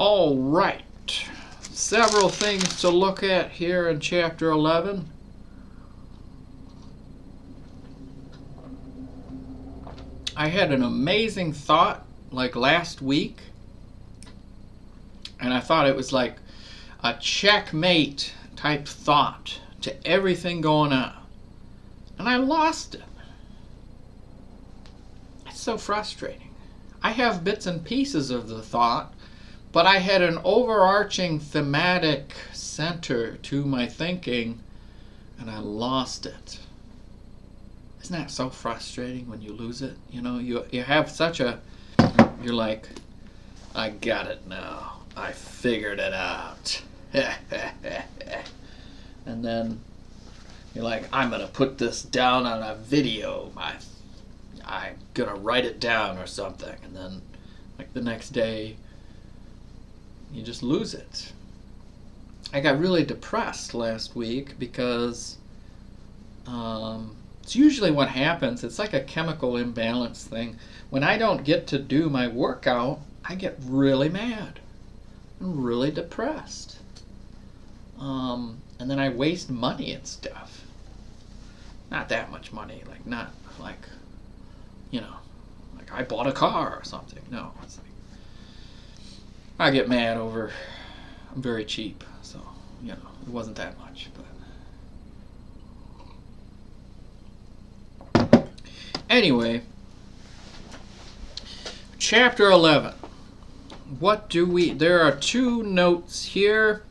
All right. Several things to look at here in chapter 11. I had an amazing thought like last week, and I thought it was like a checkmate type thought to everything going on, and I lost it. It's so frustrating. I have bits and pieces of the thought, but I had an overarching thematic center to my thinking, and I lost it. Isn't that so frustrating when you lose it? You know, you have such a, you're like, I got it now. I figured it out. And then you're like, I'm going to put this down on a video. I'm going to write it down or something. And then, like, the next day, you just lose it. I got really depressed last week because it's usually what happens. It's like a chemical imbalance thing. When I don't get to do my workout, I get really mad and really depressed. And then I waste money and stuff. Not that much money. Like, not like, you know, like I bought a car or something. No, it's like I get mad over, I'm very cheap. So, you know, it wasn't that much. But anyway, chapter 11. What do we, there are two notes here.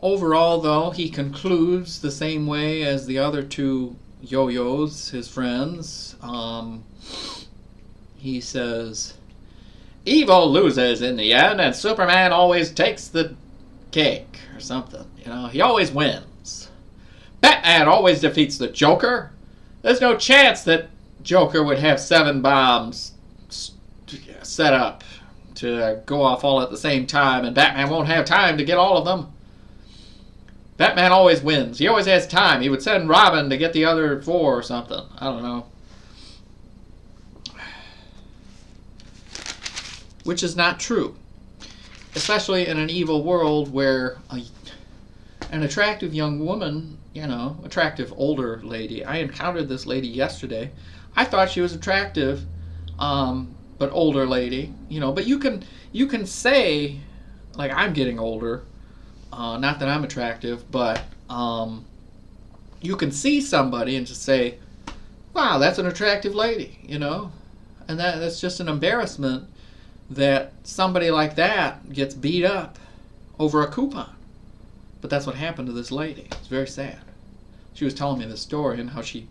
Overall, though, he concludes the same way as the other two yo-yos, his friends. He says, evil loses in the end, and Superman always takes the cake, or something. You know, he always wins. Batman always defeats the Joker. There's no chance that Joker would have 7 bombs set up to go off all at the same time, and Batman won't have time to get all of them. Batman always wins. He always has time. He would send Robin to get the other 4 or something. I don't know. Which is not true. Especially in an evil world where an attractive young woman, you know, attractive older lady. I encountered this lady yesterday. I thought she was attractive, but older lady, you know. But you can say, like, I'm getting older. Not that I'm attractive, but you can see somebody and just say, wow, that's an attractive lady, you know. And that's just an embarrassment that somebody like that gets beat up over a coupon. But that's what happened to this lady. It's very sad. She was telling me this story and how she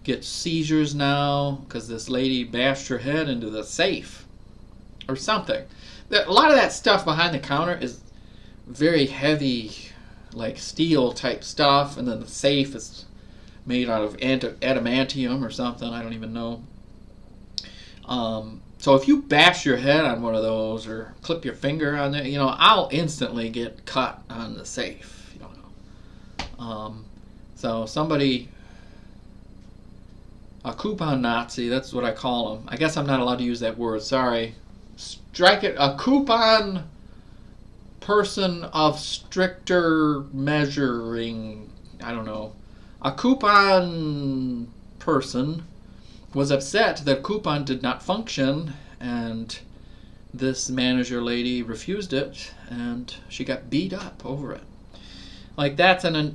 gets seizures now because this lady bashed her head into the safe or something. A lot of that stuff behind the counter is very heavy, like steel type stuff, and then the safe is made out of adamantium or something. I don't even know. So if you bash your head on one of those or clip your finger on it, you know, I'll instantly get cut on the safe. You don't know. So somebody, a coupon Nazi, that's what I call them. I guess I'm not allowed to use that word. Sorry. Strike it. A coupon person of stricter measuring. I don't know. A coupon person was upset that coupon did not function, and this manager lady refused it, and she got beat up over it. Like that's an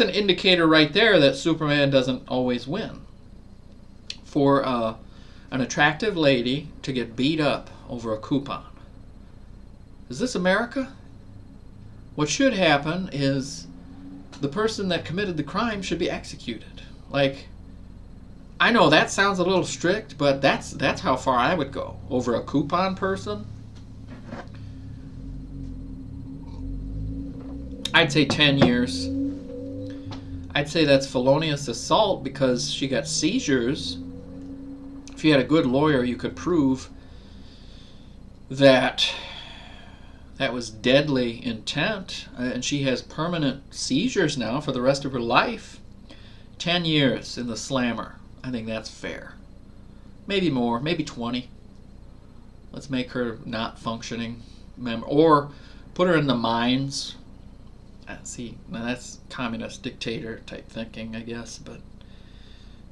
indicator right there that Superman doesn't always win. For an attractive lady to get beat up over a coupon. Is this America? What should happen is the person that committed the crime should be executed. Like, I know that sounds a little strict, but that's how far I would go. Over a coupon person, I'd say 10 years. I'd say that's felonious assault because she got seizures. If you had a good lawyer, you could prove that was deadly intent, and she has permanent seizures now for the rest of her life. 10 years in the slammer. I think that's fair. maybe more, maybe 20. Let's make her not functioning member, or put her in the mines. See, now that's communist dictator type thinking, I guess, but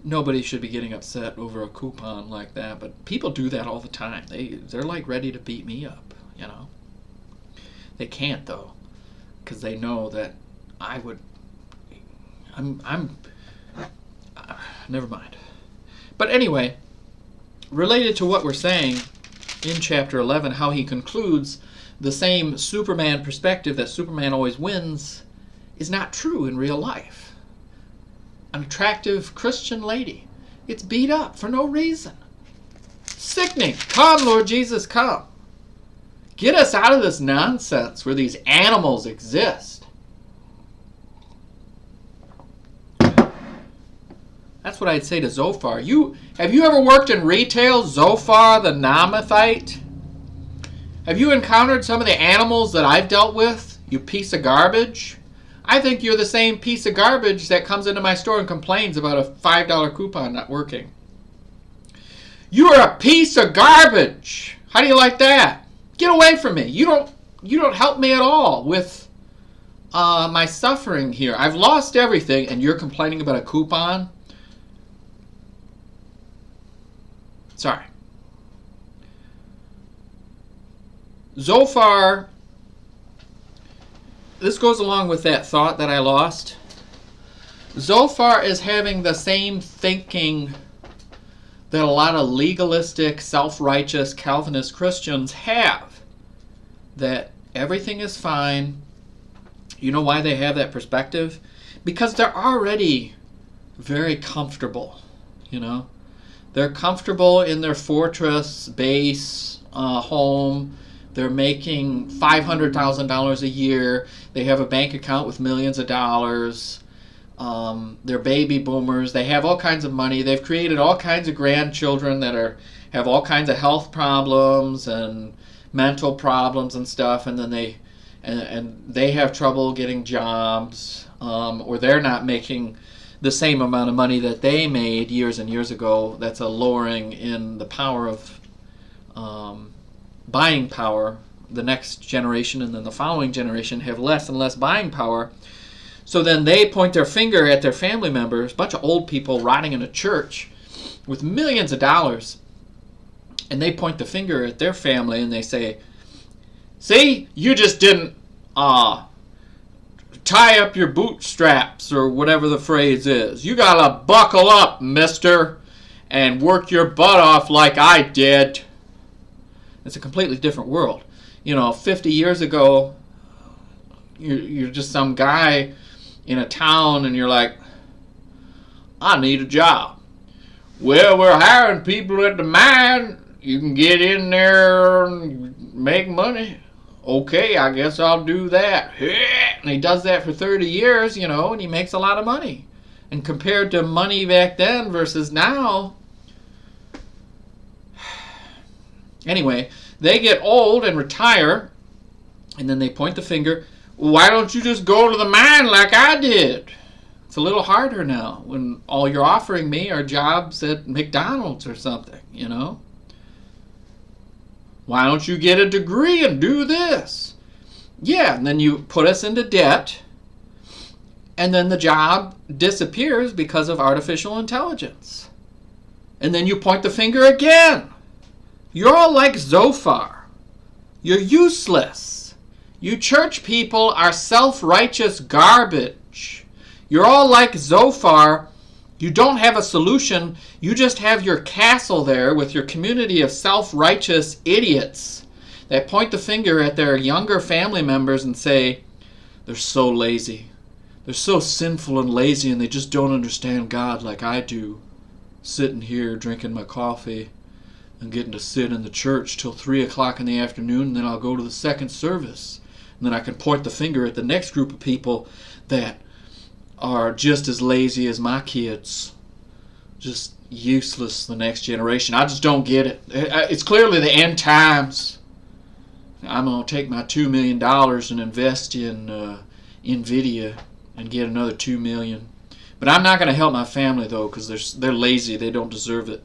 nobody should be getting upset over a coupon like that. But people do that all the time. They're like ready to beat me up, you know. They can't though, because they know that I would. Never mind. But anyway, related to what we're saying in chapter 11, how he concludes the same Superman perspective that Superman always wins is not true in real life. An attractive Christian lady gets beat up for no reason. Sickening. Come, Lord Jesus, come. Get us out of this nonsense where these animals exist. That's what I'd say to Zophar. Have you ever worked in retail, Zophar the Namathite? Have you encountered some of the animals that I've dealt with, you piece of garbage? I think you're the same piece of garbage that comes into my store and complains about a $5 coupon not working. You are a piece of garbage. How do you like that? Get away from me. You don't help me at all with my suffering here. I've lost everything and you're complaining about a coupon? Sorry. Zophar, this goes along with that thought that I lost. Zophar is having the same thinking that a lot of legalistic, self-righteous Calvinist Christians have. That everything is fine. You know why they have that perspective? Because they're already very comfortable, you know. They're comfortable in their fortress base home. They're making $500,000 a year. They have a bank account with millions of dollars. They're baby boomers. They have all kinds of money. They've created all kinds of grandchildren that have all kinds of health problems and mental problems and stuff. And then they have trouble getting jobs, or they're not making the same amount of money that they made years and years ago. That's a lowering in the power of buying power. The next generation and then the following generation have less and less buying power. So then they point their finger at their family members, a bunch of old people rotting in a church with millions of dollars, and they point the finger at their family and they say, see, you just didn't tie up your bootstraps, or whatever the phrase is. You gotta buckle up, mister, and work your butt off like I did. It's a completely different world. 50 years ago, you're just some guy in a town and you're like, I need a job. Well, we're hiring people at the mine. You can get in there and make money. Okay, I guess I'll do that. And he does that for 30 years, and he makes a lot of money. And compared to money back then versus now, anyway, they get old and retire, and then they point the finger, why don't you just go to the mine like I did? It's a little harder now when all you're offering me are jobs at McDonald's or something, Why don't you get a degree and do this? Yeah, and then you put us into debt, and then the job disappears because of artificial intelligence. And then you point the finger again. You're all like Zophar. You're useless. You church people are self-righteous garbage. You're all like Zophar. You don't have a solution. You just have your castle there with your community of self-righteous idiots that point the finger at their younger family members and say, they're so lazy. They're so sinful and lazy, and they just don't understand God like I do. Sitting here drinking my coffee and getting to sit in the church till 3 o'clock in the afternoon, and then I'll go to the second service. And then I can point the finger at the next group of people that are just as lazy as my kids. Just useless, the next generation. I just don't get it. It's clearly the end times. I'm going to take my $2 million and invest in NVIDIA and get another $2 million. But I'm not going to help my family, though, because they're lazy. They don't deserve it.